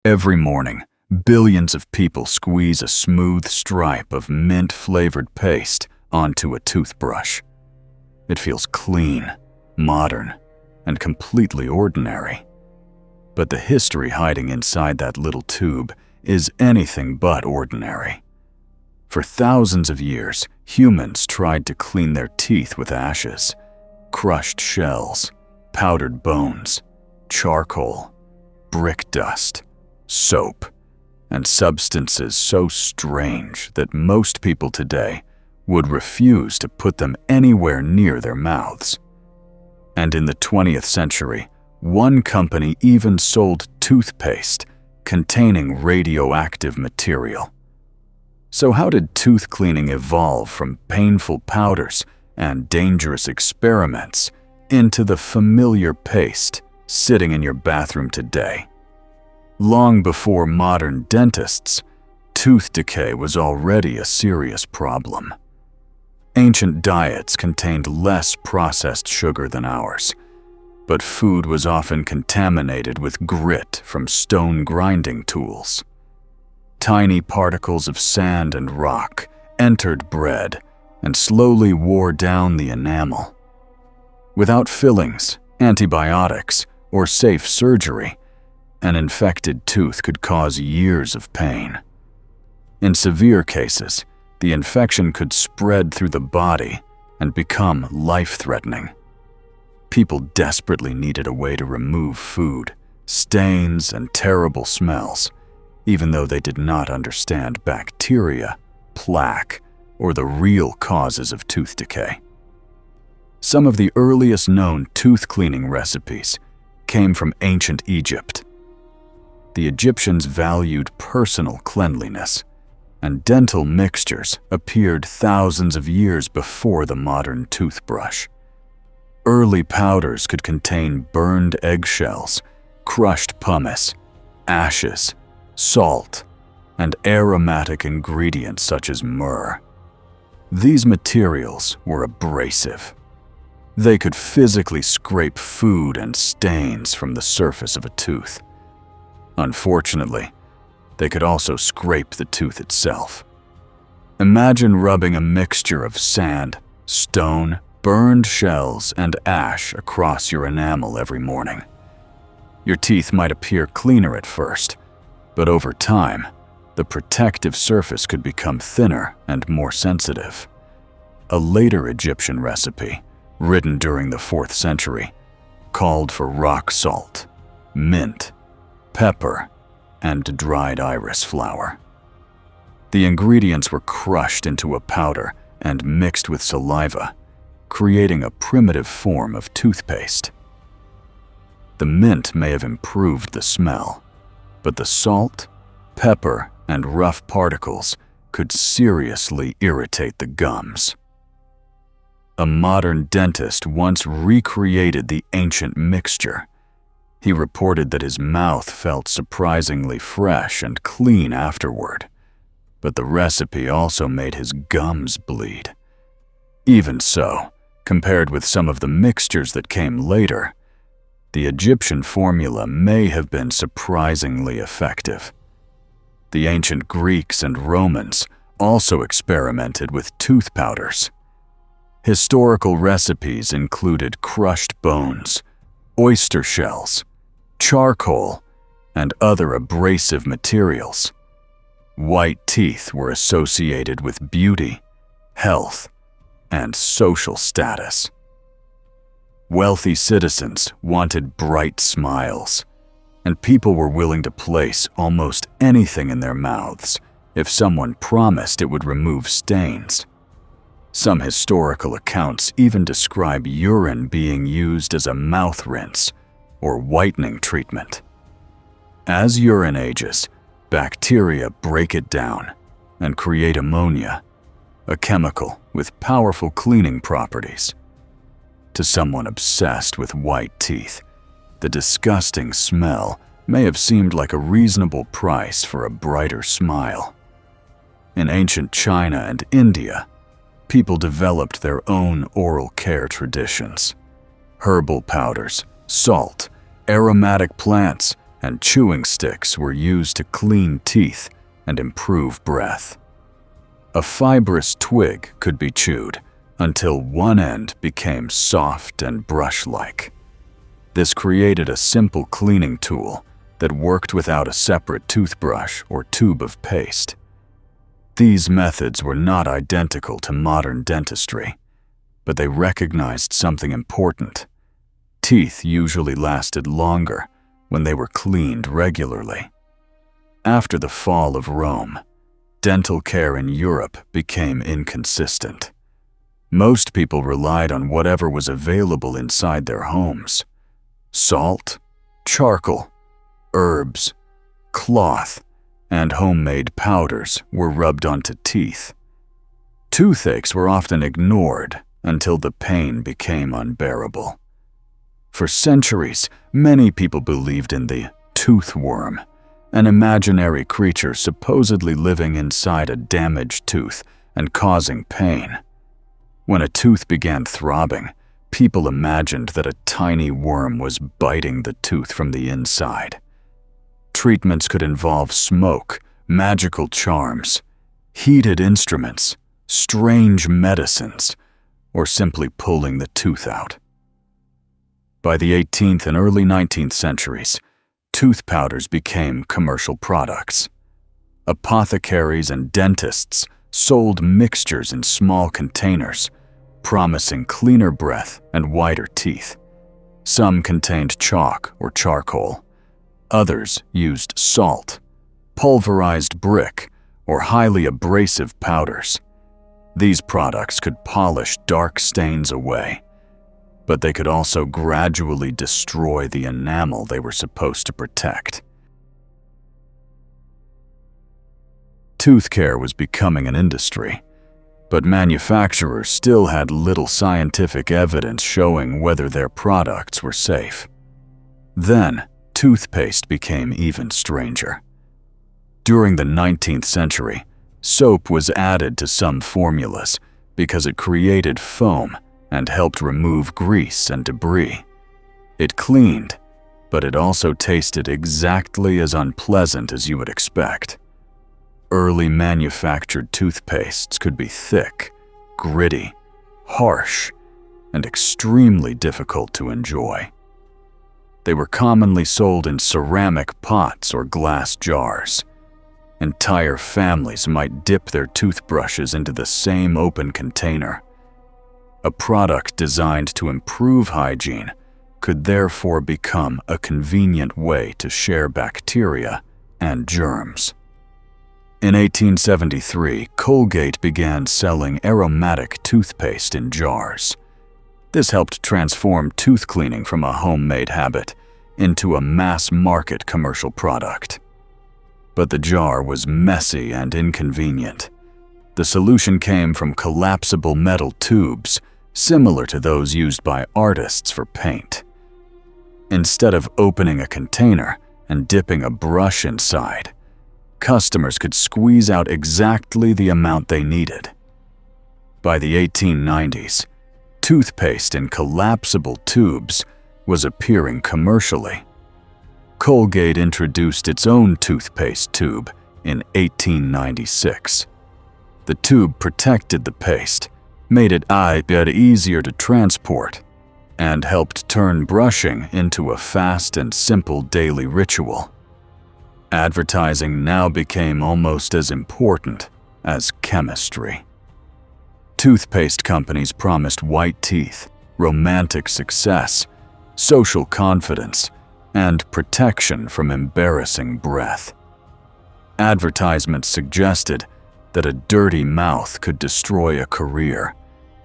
Every morning, billions of people squeeze a smooth stripe of mint-flavored paste onto a toothbrush. It feels clean, modern, and completely ordinary. But the history hiding inside that little tube is anything but ordinary. For thousands of years, humans tried to clean their teeth with ashes, crushed shells, powdered bones, charcoal, brick dust, soap, and substances so strange that most people today would refuse to put them anywhere near their mouths. And in the 20th century, one company even sold toothpaste containing radioactive material. So how did tooth cleaning evolve from painful powders and dangerous experiments into the familiar paste sitting in your bathroom today? Long before modern dentists, tooth decay was already a serious problem. Ancient diets contained less processed sugar than ours, but food was often contaminated with grit from stone grinding tools. Tiny particles of sand and rock entered bread and slowly wore down the enamel. Without fillings, antibiotics, or safe surgery, an infected tooth could cause years of pain. In severe cases, the infection could spread through the body and become life-threatening. People desperately needed a way to remove food, stains, and terrible smells, even though they did not understand bacteria, plaque, or the real causes of tooth decay. Some of the earliest known tooth cleaning recipes came from ancient Egypt. The Egyptians valued personal cleanliness, and dental mixtures appeared thousands of years before the modern toothbrush. Early powders could contain burned eggshells, crushed pumice, ashes, salt, and aromatic ingredients such as myrrh. These materials were abrasive. They could physically scrape food and stains from the surface of a tooth. Unfortunately, they could also scrape the tooth itself. Imagine rubbing a mixture of sand, stone, burned shells, and ash across your enamel every morning. Your teeth might appear cleaner at first, but over time, the protective surface could become thinner and more sensitive. A later Egyptian recipe, written during the 4th century, called for rock salt, mint, pepper, and dried iris flower. The ingredients were crushed into a powder and mixed with saliva, creating a primitive form of toothpaste. The mint may have improved the smell, but the salt, pepper, and rough particles could seriously irritate the gums. A modern dentist once recreated the ancient mixture. He reported that his mouth felt surprisingly fresh and clean afterward, but the recipe also made his gums bleed. Even so, compared with some of the mixtures that came later, the Egyptian formula may have been surprisingly effective. The ancient Greeks and Romans also experimented with tooth powders. Historical recipes included crushed bones, oyster shells, charcoal, and other abrasive materials. White teeth were associated with beauty, health, and social status. Wealthy citizens wanted bright smiles, and people were willing to place almost anything in their mouths if someone promised it would remove stains. Some historical accounts even describe urine being used as a mouth rinse or whitening treatment. As urine ages, bacteria break it down and create ammonia, a chemical with powerful cleaning properties. To someone obsessed with white teeth, the disgusting smell may have seemed like a reasonable price for a brighter smile. In ancient China and India, people developed their own oral care traditions. Herbal powders, salt, aromatic plants, and chewing sticks were used to clean teeth and improve breath. A fibrous twig could be chewed until one end became soft and brush-like. This created a simple cleaning tool that worked without a separate toothbrush or tube of paste. These methods were not identical to modern dentistry, but they recognized something important. Teeth usually lasted longer when they were cleaned regularly. After the fall of Rome, dental care in Europe became inconsistent. Most people relied on whatever was available inside their homes. Salt, charcoal, herbs, cloth, and homemade powders were rubbed onto teeth. Toothaches were often ignored until the pain became unbearable. For centuries, many people believed in the toothworm, an imaginary creature supposedly living inside a damaged tooth and causing pain. When a tooth began throbbing, people imagined that a tiny worm was biting the tooth from the inside. Treatments could involve smoke, magical charms, heated instruments, strange medicines, or simply pulling the tooth out. By the 18th and early 19th centuries, tooth powders became commercial products. Apothecaries and dentists sold mixtures in small containers, promising cleaner breath and whiter teeth. Some contained chalk or charcoal. Others used salt, pulverized brick, or highly abrasive powders. These products could polish dark stains away, but they could also gradually destroy the enamel they were supposed to protect. Tooth care was becoming an industry, but manufacturers still had little scientific evidence showing whether their products were safe. Then, toothpaste became even stranger. During the 19th century, soap was added to some formulas because it created foam and helped remove grease and debris. It cleaned, but it also tasted exactly as unpleasant as you would expect. Early manufactured toothpastes could be thick, gritty, harsh, and extremely difficult to enjoy. They were commonly sold in ceramic pots or glass jars. Entire families might dip their toothbrushes into the same open container. A product designed to improve hygiene could therefore become a convenient way to share bacteria and germs. In 1873, Colgate began selling aromatic toothpaste in jars. This helped transform tooth cleaning from a homemade habit into a mass-market commercial product. But the jar was messy and inconvenient. The solution came from collapsible metal tubes, similar to those used by artists for paint. Instead of opening a container and dipping a brush inside, customers could squeeze out exactly the amount they needed. By the 1890s, toothpaste in collapsible tubes was appearing commercially. Colgate introduced its own toothpaste tube in 1896. The tube protected the paste, made it a bit easier to transport, and helped turn brushing into a fast and simple daily ritual. Advertising now became almost as important as chemistry. Toothpaste companies promised white teeth, romantic success, social confidence, and protection from embarrassing breath. Advertisements suggested that a dirty mouth could destroy a career,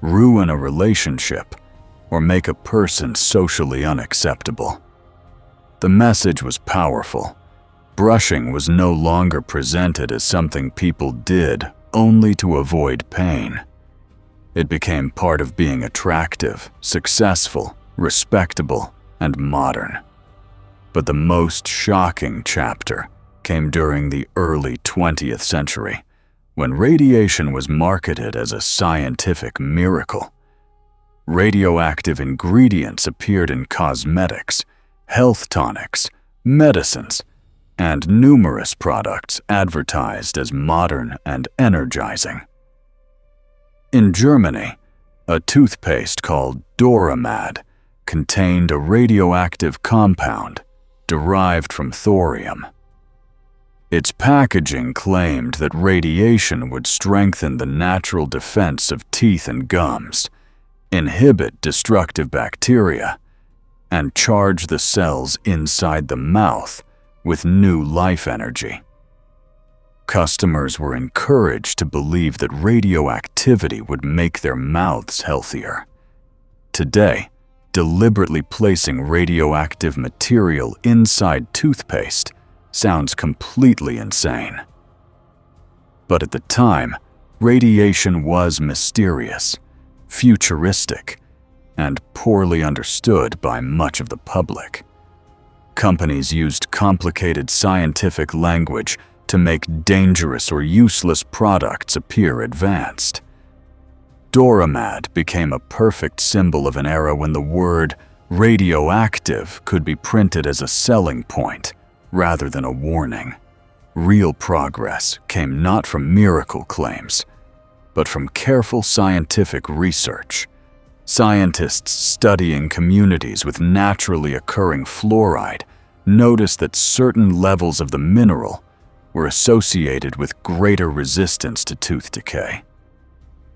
ruin a relationship, or make a person socially unacceptable. The message was powerful. Brushing was no longer presented as something people did only to avoid pain. It became part of being attractive, successful, respectable, and modern. But the most shocking chapter came during the early 20th century, when radiation was marketed as a scientific miracle. Radioactive ingredients appeared in cosmetics, health tonics, medicines, and numerous products advertised as modern and energizing. In Germany, a toothpaste called Doramad contained a radioactive compound derived from thorium. Its packaging claimed that radiation would strengthen the natural defense of teeth and gums, inhibit destructive bacteria, and charge the cells inside the mouth with new life energy. Customers were encouraged to believe that radioactivity would make their mouths healthier. Today, deliberately placing radioactive material inside toothpaste sounds completely insane. But at the time, radiation was mysterious, futuristic, and poorly understood by much of the public. Companies used complicated scientific language to make dangerous or useless products appear advanced. Doramad became a perfect symbol of an era when the word radioactive could be printed as a selling point rather than a warning. Real progress came not from miracle claims, but from careful scientific research. Scientists studying communities with naturally occurring fluoride noticed that certain levels of the mineral were associated with greater resistance to tooth decay.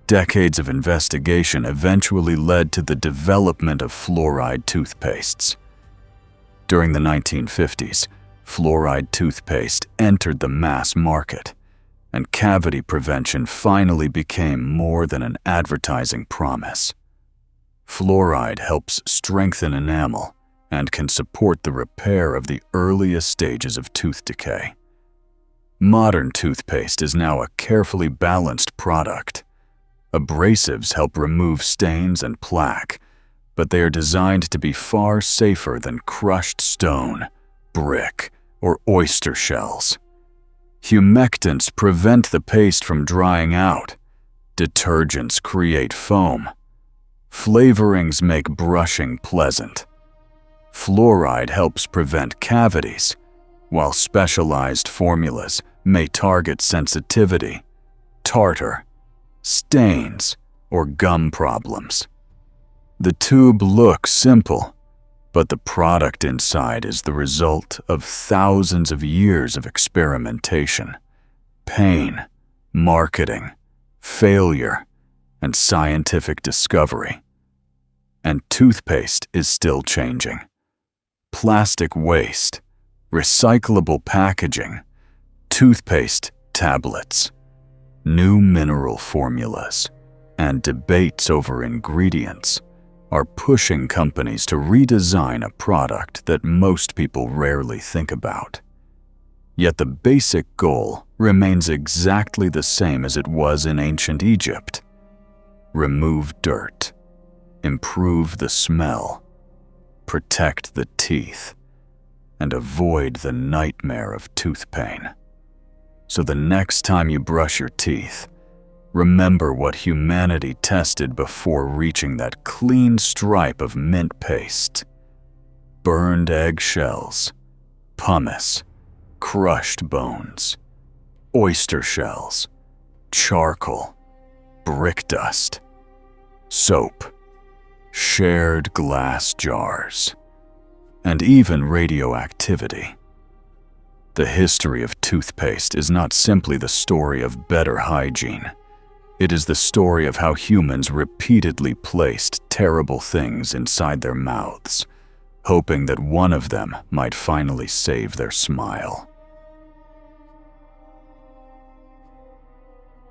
Decades of investigation eventually led to the development of fluoride toothpastes. During the 1950s, fluoride toothpaste entered the mass market, and cavity prevention finally became more than an advertising promise. Fluoride helps strengthen enamel and can support the repair of the earliest stages of tooth decay. Modern toothpaste is now a carefully balanced product. Abrasives help remove stains and plaque, but they are designed to be far safer than crushed stone, brick, or oyster shells. Humectants prevent the paste from drying out. Detergents create foam. Flavorings make brushing pleasant. Fluoride helps prevent cavities, while specialized formulas may target sensitivity, tartar, stains, or gum problems. The tube looks simple, but the product inside is the result of thousands of years of experimentation, pain, marketing, failure, and scientific discovery. And toothpaste is still changing. Plastic waste, recyclable packaging, toothpaste tablets, new mineral formulas, and debates over ingredients are pushing companies to redesign a product that most people rarely think about. Yet the basic goal remains exactly the same as it was in ancient Egypt. Remove dirt, improve the smell, protect the teeth, and avoid the nightmare of tooth pain. So the next time you brush your teeth, remember what humanity tested before reaching that clean stripe of mint paste. Burned eggshells, pumice, crushed bones, oyster shells, charcoal, brick dust, soap, shared glass jars, and even radioactivity. The history of toothpaste is not simply the story of better hygiene. It is the story of how humans repeatedly placed terrible things inside their mouths, hoping that one of them might finally save their smile.